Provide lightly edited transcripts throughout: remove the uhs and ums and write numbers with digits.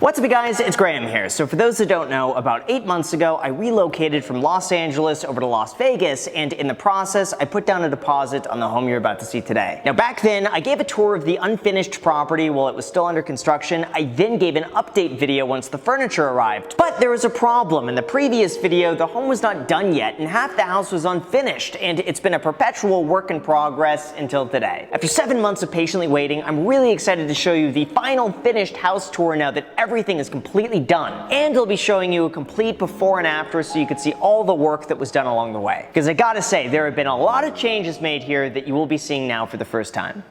What's up, you guys? It's Graham here. So for those that don't know, about 8 months ago, I relocated from Los Angeles over to Las Vegas, and in the process, I put down a deposit on the home you're about to see today. Now back then, I gave a tour of the unfinished property while it was still under construction. I then gave an update video once the furniture arrived. But there was a problem. In the previous video, the home was not done yet, and half the house was unfinished, and it's been a perpetual work in progress until today. After 7 months of patiently waiting, I'm really excited to show you the final finished house tour now that everything is completely done. And I'll be showing you a complete before and after so you can see all the work that was done along the way. Because I gotta say, there have been a lot of changes made here that you will be seeing now for the first time.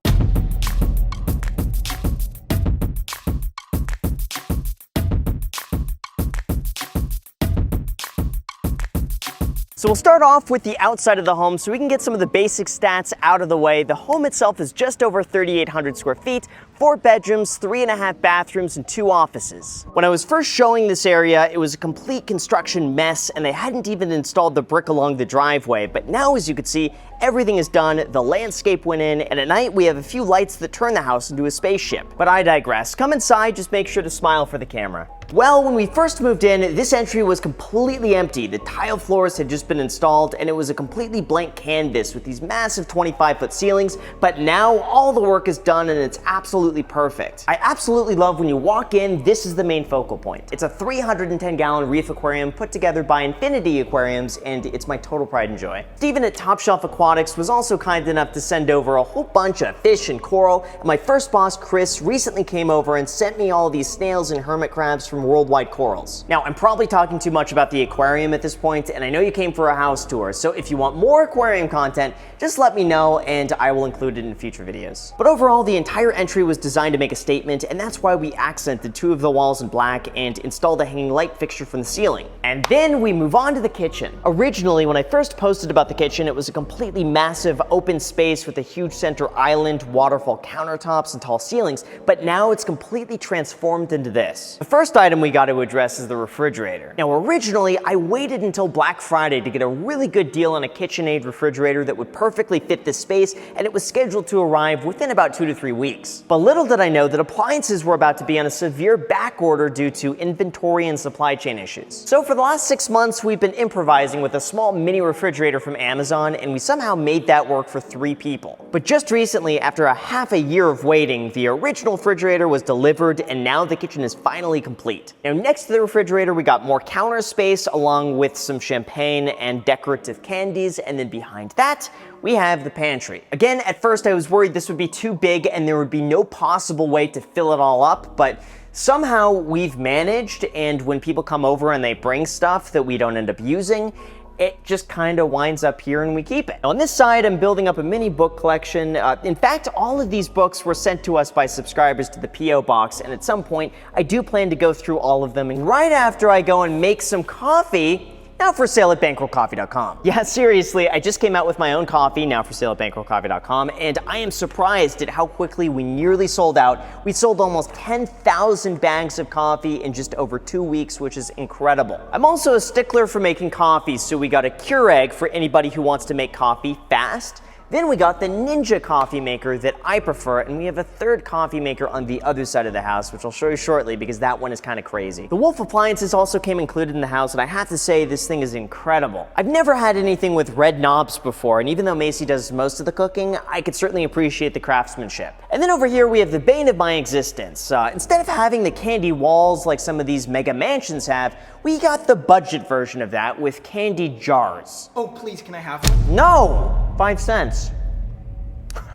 So we'll start off with the outside of the home so we can get some of the basic stats out of the way. The home itself is just over 3,800 square feet, 4 bedrooms, 3.5 bathrooms, and 2 offices. When I was first showing this area, it was a complete construction mess and they hadn't even installed the brick along the driveway. But now, as you can see, everything is done, the landscape went in, and at night we have a few lights that turn the house into a spaceship. But I digress. Come inside, just make sure to smile for the camera. Well, when we first moved in, this entry was completely empty. The tile floors had just been installed and it was a completely blank canvas with these massive 25-foot ceilings, but now all the work is done and it's absolutely perfect. I absolutely love when you walk in, this is the main focal point. It's a 310-gallon Reef Aquarium put together by Infinity Aquariums, and it's my total pride and joy. Steven at Top Shelf Aquatics was also kind enough to send over a whole bunch of fish and coral, and my first boss, Chris, recently came over and sent me all these snails and hermit crabs from Worldwide Corals. Now, I'm probably talking too much about the aquarium at this point, and I know you came for a house tour, so if you want more aquarium content, just let me know and I will include it in future videos. But overall, the entire entry was designed to make a statement, and that's why we accented 2 of the walls in black and installed a hanging light fixture from the ceiling. And then we move on to the kitchen. Originally, when I first posted about the kitchen, it was a completely massive open space with a huge center island, waterfall countertops, and tall ceilings, but now it's completely transformed into this. The first item we got to address is the refrigerator. Now, originally, I waited until Black Friday to get a really good deal on a Kitchenaid refrigerator that would perfectly fit this space, and it was scheduled to arrive within about 2 to 3 weeks. But little did I know that appliances were about to be on a severe back order due to inventory and supply chain issues. So for the last 6 months, we've been improvising with a small mini refrigerator from Amazon, and we somehow made that work for 3 people. But just recently, after a half a year of waiting, the original refrigerator was delivered, and now the kitchen is finally complete. Now, next to the refrigerator, we got more counter space along with some champagne and decorative candies, and then behind that, we have the pantry. Again, at first I was worried this would be too big and there would be no possible way to fill it all up, but somehow we've managed, and when people come over and they bring stuff that we don't end up using, it just kind of winds up here and we keep it. On this side, I'm building up a mini book collection. In fact, all of these books were sent to us by subscribers to the P.O. Box, and at some point, I do plan to go through all of them. And right after I go and make some coffee, now for sale at bankrollcoffee.com. Yeah, seriously, I just came out with my own coffee, now for sale at bankrollcoffee.com, and I am surprised at how quickly we nearly sold out. We sold almost 10,000 bags of coffee in just over 2 weeks, which is incredible. I'm also a stickler for making coffee, so we got a Keurig for anybody who wants to make coffee fast. Then we got the Ninja coffee maker that I prefer, and we have a third coffee maker on the other side of the house, which I'll show you shortly because that one is kind of crazy. The Wolf appliances also came included in the house, and I have to say this thing is incredible. I've never had anything with red knobs before, and even though Macy does most of the cooking, I could certainly appreciate the craftsmanship. And then over here we have the bane of my existence. Instead of having the candy walls like some of these mega mansions have, we got the budget version of that with candy jars. Oh, please, can I have one? No! 5 cents.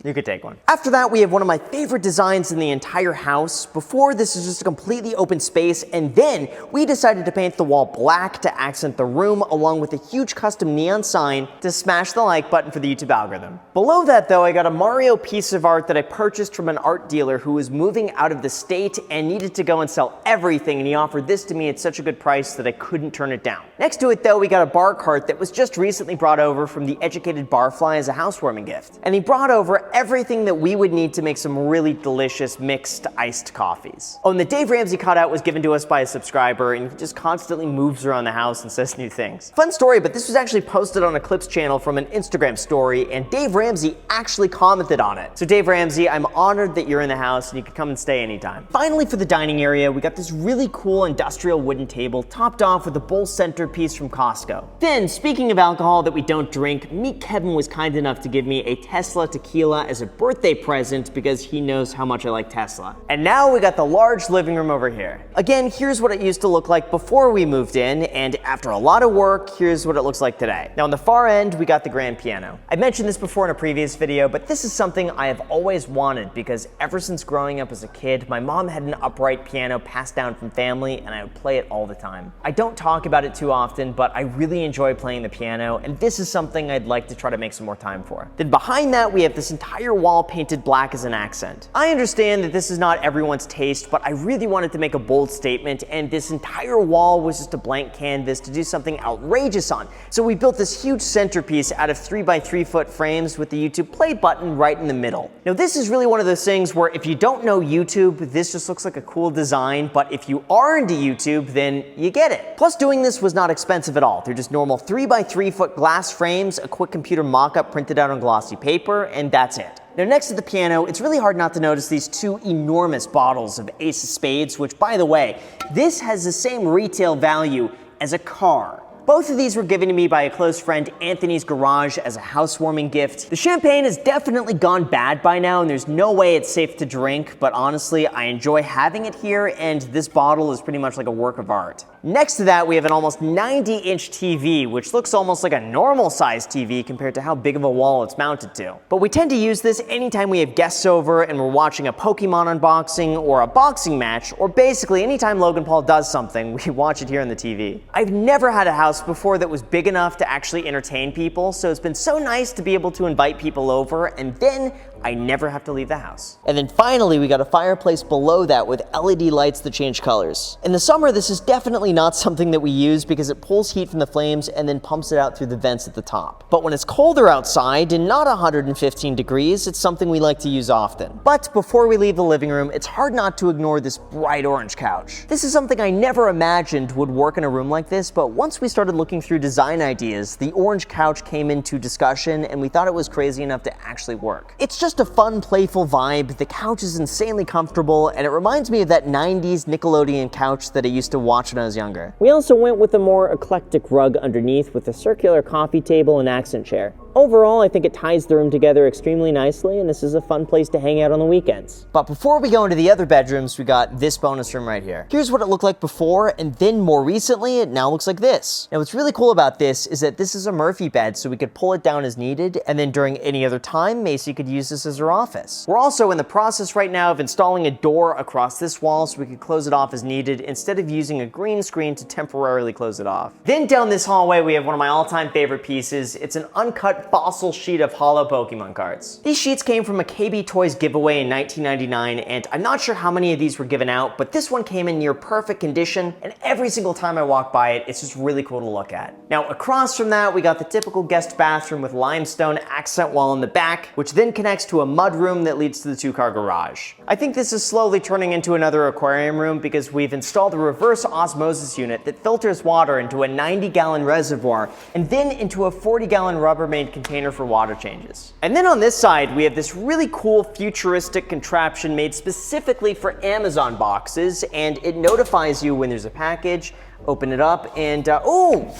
You could take one. After that, we have one of my favorite designs in the entire house. Before, this is just a completely open space, and then we decided to paint the wall black to accent the room, along with a huge custom neon sign to smash the like button for the YouTube algorithm. Below that, though, I got a Mario piece of art that I purchased from an art dealer who was moving out of the state and needed to go and sell everything, and he offered this to me at such a good price that I couldn't turn it down. Next to it, though, we got a bar cart that was just recently brought over from the Educated Barfly as a housewarming gift. And he brought over everything that we would need to make some really delicious mixed iced coffees. Oh, and the Dave Ramsey cutout was given to us by a subscriber, and he just constantly moves around the house and says new things. Fun story, but this was actually posted on a Clips channel from an Instagram story, and Dave Ramsey actually commented on it. So Dave Ramsey, I'm honored that you're in the house and you can come and stay anytime. Finally, for the dining area, we got this really cool industrial wooden table topped off with a bowl centerpiece from Costco. Then, speaking of alcohol that we don't drink, Meet Kevin was kind enough to give me a Tesla tequila as a birthday present because he knows how much I like Tesla. And now we got the large living room over here. Again, here's what it used to look like before we moved in, and after a lot of work, here's what it looks like today. Now on the far end, we got the grand piano. I mentioned this before in a previous video, but this is something I have always wanted because ever since growing up as a kid, my mom had an upright piano passed down from family, and I would play it all the time. I don't talk about it too often, but I really enjoy playing the piano, and this is something I'd like to try to make some more time for. Then behind that, we have this entire wall painted black as an accent. I understand that this is not everyone's taste, but I really wanted to make a bold statement, and this entire wall was just a blank canvas to do something outrageous on. So we built this huge centerpiece out of 3x3 foot frames with the YouTube play button right in the middle. Now this is really one of those things where if you don't know YouTube, this just looks like a cool design, but if you are into YouTube, then you get it. Plus doing this was not expensive at all. They're just normal 3x3 foot glass frames, a quick computer mock-up printed out on glossy paper, and that's it. Now next to the piano, it's really hard not to notice these two enormous bottles of Ace of Spades, which by the way, this has the same retail value as a car. Both of these were given to me by a close friend, Anthony's Garage, as a housewarming gift. The champagne has definitely gone bad by now, and there's no way it's safe to drink, but honestly, I enjoy having it here, and this bottle is pretty much like a work of art. Next to that, we have an almost 90-inch TV, which looks almost like a normal-sized TV compared to how big of a wall it's mounted to. But we tend to use this anytime we have guests over and we're watching a Pokemon unboxing or a boxing match, or basically anytime Logan Paul does something, we watch it here on the TV. I've never had a house before that was big enough to actually entertain people, so it's been so nice to be able to invite people over, and then I never have to leave the house. And then finally, we got a fireplace below that with LED lights that change colors. In the summer, this is definitely not something that we use because it pulls heat from the flames and then pumps it out through the vents at the top. But when it's colder outside and not 115 degrees, it's something we like to use often. But before we leave the living room, it's hard not to ignore this bright orange couch. This is something I never imagined would work in a room like this, but once we started looking through design ideas, the orange couch came into discussion and we thought it was crazy enough to actually work. It's just a fun, playful vibe. The couch is insanely comfortable, and it reminds me of that 90s Nickelodeon couch that I used to watch when I was younger. We also went with a more eclectic rug underneath with a circular coffee table and accent chair. Overall, I think it ties the room together extremely nicely, and this is a fun place to hang out on the weekends. But before we go into the other bedrooms, we got this bonus room right here. Here's what it looked like before, and then more recently, it now looks like this. Now, what's really cool about this is that this is a Murphy bed, so we could pull it down as needed, and then during any other time, Macy could use this as her office. We're also in the process right now of installing a door across this wall so we could close it off as needed instead of using a green screen to temporarily close it off. Then down this hallway, we have one of my all-time favorite pieces. It's an uncut fossil sheet of hollow Pokemon cards. These sheets came from a KB Toys giveaway in 1999, and I'm not sure how many of these were given out, but this one came in near perfect condition, and every single time I walk by it, it's just really cool to look at. Now, across from that, we got the typical guest bathroom with limestone accent wall in the back, which then connects to a mud room that leads to the two-car garage. I think this is slowly turning into another aquarium room because we've installed a reverse osmosis unit that filters water into a 90-gallon reservoir and then into a 40-gallon Rubbermaid container for water changes. And then on this side, we have this really cool futuristic contraption made specifically for Amazon boxes, and it notifies you when there's a package. Open it up and, oh!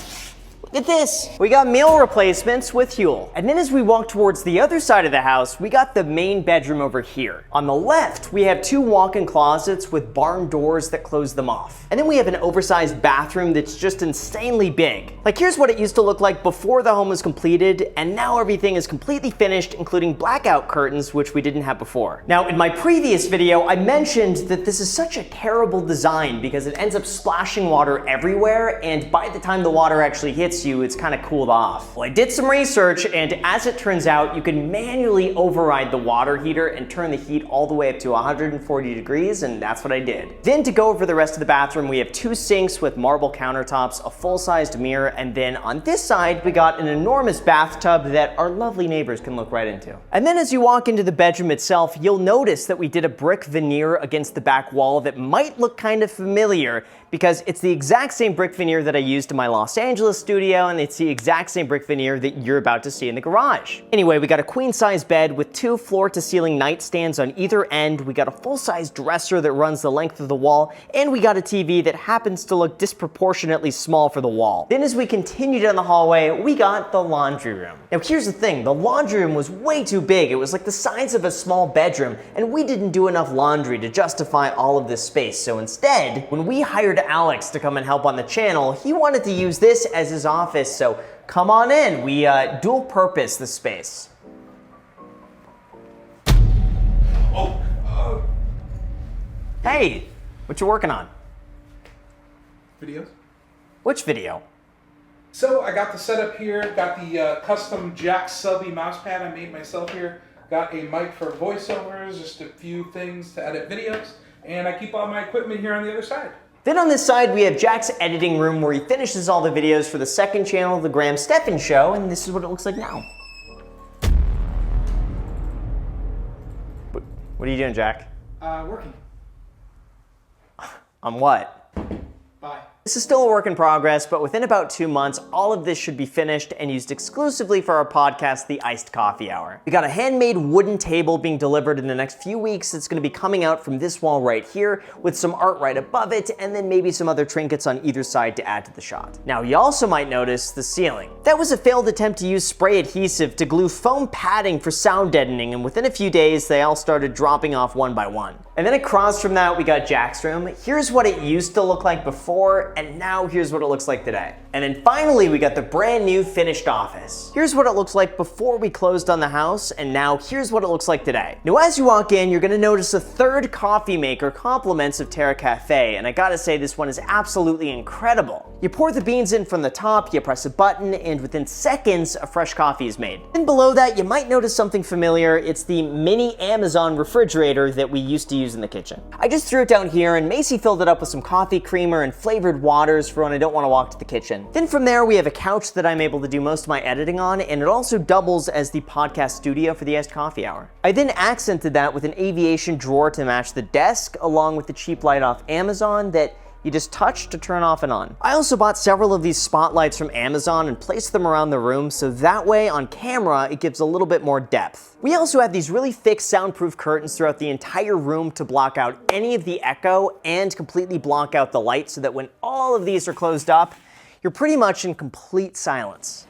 Look at this. We got meal replacements with Huel. And then as we walk towards the other side of the house, we got the main bedroom over here. On the left, we have two walk-in closets with barn doors that close them off. And then we have an oversized bathroom that's just insanely big. Like, here's what it used to look like before the home was completed, and now everything is completely finished, including blackout curtains, which we didn't have before. Now, in my previous video, I mentioned that this is such a terrible design because it ends up splashing water everywhere, and by the time the water actually hits you it's kind of cooled off. Well, I did some research, and as it turns out, you can manually override the water heater and turn the heat all the way up to 140 degrees, and that's what I did. Then to go over the rest of the bathroom, we have 2 sinks with marble countertops, a full-sized mirror, and then on this side, we got an enormous bathtub that our lovely neighbors can look right into. And then as you walk into the bedroom itself, you'll notice that we did a brick veneer against the back wall that might look kind of familiar, because it's the exact same brick veneer that I used in my Los Angeles studio, and it's the exact same brick veneer that you're about to see in the garage. Anyway, we got a queen-size bed with 2 floor-to-ceiling nightstands on either end, we got a full-size dresser that runs the length of the wall, and we got a TV that happens to look disproportionately small for the wall. Then as we continue down the hallway, we got the laundry room. Now here's the thing, the laundry room was way too big. It was like the size of a small bedroom, and we didn't do enough laundry to justify all of this space. So instead, when we hired Alex to come and help on the channel, he wanted to use this as his office, so come on in. We dual purpose the space. Hey, what you working on? Videos. Which video? So I got the setup here, got the custom Jack Subby mouse pad I made myself here, got a mic for voiceovers, just a few things to edit videos, and I keep all my equipment here on the other side. Then on this side, we have Jack's editing room where he finishes all the videos for the second channel, The Graham Stephan Show, and this is what it looks like now. What are you doing, Jack? Working. On what? Bye. This is still a work in progress, but within about 2 months, all of this should be finished and used exclusively for our podcast, The Iced Coffee Hour. We got a handmade wooden table being delivered in the next few weeks. It's gonna be coming out from this wall right here with some art right above it, and then maybe some other trinkets on either side to add to the shot. Now, you also might notice the ceiling. That was a failed attempt to use spray adhesive to glue foam padding for sound deadening, and within a few days, they all started dropping off one by one. And then across from that, we got Jack's room. Here's what it used to look like before, and now here's what it looks like today. And then finally, we got the brand new finished office. Here's what it looks like before we closed on the house, and now here's what it looks like today. Now, as you walk in, you're gonna notice a third coffee maker, compliments of Terra Cafe, and I gotta say, this one is absolutely incredible. You pour the beans in from the top, you press a button, and within seconds, a fresh coffee is made. Then below that, you might notice something familiar. It's the mini Amazon refrigerator that we used to use in the kitchen. I just threw it down here, and Macy filled it up with some coffee creamer and flavored waters for when I don't want to walk to the kitchen. Then from there, we have a couch that I'm able to do most of my editing on, and it also doubles as the podcast studio for the Iced Coffee Hour. I then accented that with an aviation drawer to match the desk, along with the cheap light off Amazon that you just touch to turn off and on. I also bought several of these spotlights from Amazon and placed them around the room, so that way on camera it gives a little bit more depth. We also have these really thick soundproof curtains throughout the entire room to block out any of the echo and completely block out the light, so that when all of these are closed up, you're pretty much in complete silence.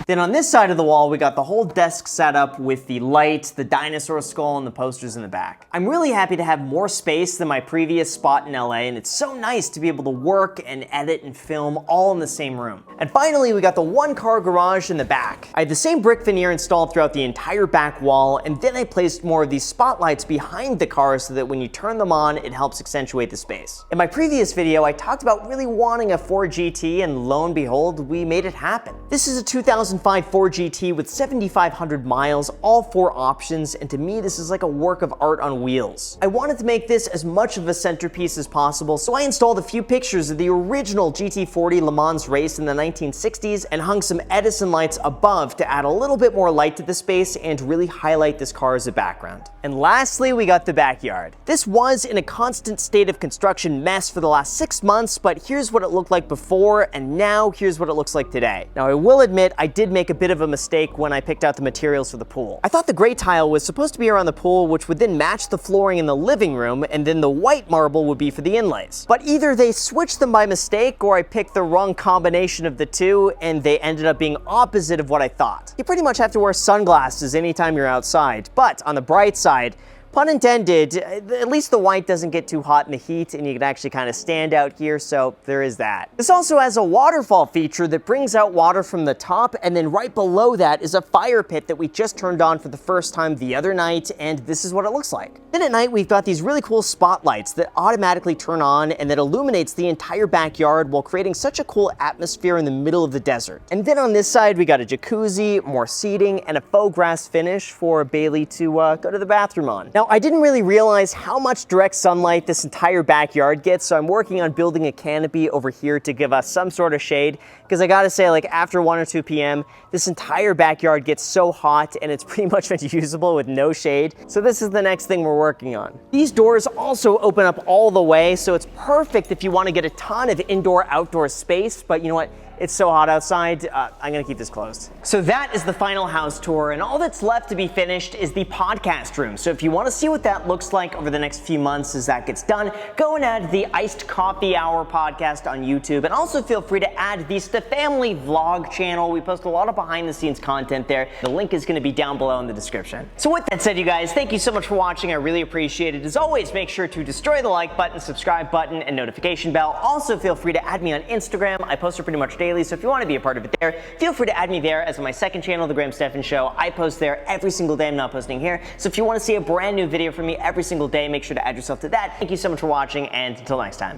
Then on this side of the wall, we got the whole desk set up with the light, the dinosaur skull, and the posters in the back. I'm really happy to have more space than my previous spot in LA, and it's so nice to be able to work and edit and film all in the same room. And finally, we got the 1-car garage in the back. I had the same brick veneer installed throughout the entire back wall, and then I placed more of these spotlights behind the cars so that when you turn them on, it helps accentuate the space. In my previous video, I talked about really wanting a Ford GT, and lo and behold, we made it happen. This is a 2005 Ford GT with 7,500 miles, all 4 options, and to me this is like a work of art on wheels. I wanted to make this as much of a centerpiece as possible, so I installed a few pictures of the original GT40 Le Mans race in the 1960s and hung some Edison lights above to add a little bit more light to the space and really highlight this car as a background. And lastly, we got the backyard. This was in a constant state of construction mess for the last 6 months, but here's what it looked like before, and now here's what it looks like today. Now I will admit, I did make a bit of a mistake when I picked out the materials for the pool. I thought the gray tile was supposed to be around the pool, which would then match the flooring in the living room, and then the white marble would be for the inlays. But either they switched them by mistake, or I picked the wrong combination of the two, and they ended up being opposite of what I thought. You pretty much have to wear sunglasses anytime you're outside, but on the bright side, pun intended, at least the white doesn't get too hot in the heat and you can actually kind of stand out here, so there is that. This also has a waterfall feature that brings out water from the top, and then right below that is a fire pit that we just turned on for the first time the other night, and this is what it looks like. Then at night we've got these really cool spotlights that automatically turn on and that illuminates the entire backyard while creating such a cool atmosphere in the middle of the desert. And then on this side we got a jacuzzi, more seating, and a faux grass finish for Bailey to go to the bathroom on. Now, I didn't really realize how much direct sunlight this entire backyard gets, so I'm working on building a canopy over here to give us some sort of shade, because I gotta say, like, after 1 or 2 p.m., this entire backyard gets so hot and it's pretty much unusable with no shade. So this is the next thing we're working on. These doors also open up all the way, so it's perfect if you want to get a ton of indoor-outdoor space, but you know what? It's so hot outside, I'm gonna keep this closed. So that is the final house tour, and all that's left to be finished is the podcast room. So if you wanna see what that looks like over the next few months as that gets done, go and add the Iced Coffee Hour podcast on YouTube, and also feel free to add the Family Vlog channel. We post a lot of behind the scenes content there. The link is gonna be down below in the description. So with that said, you guys, thank you so much for watching. I really appreciate it. As always, make sure to destroy the like button, subscribe button, and notification bell. Also feel free to add me on Instagram. I post pretty much daily, so if you want to be a part of it there, feel free to add me there, as my second channel, The Graham Stephan Show. I post there every single day. I'm not posting here. So if you want to see a brand new video from me every single day, make sure to add yourself to that. Thank you so much for watching, and until next time.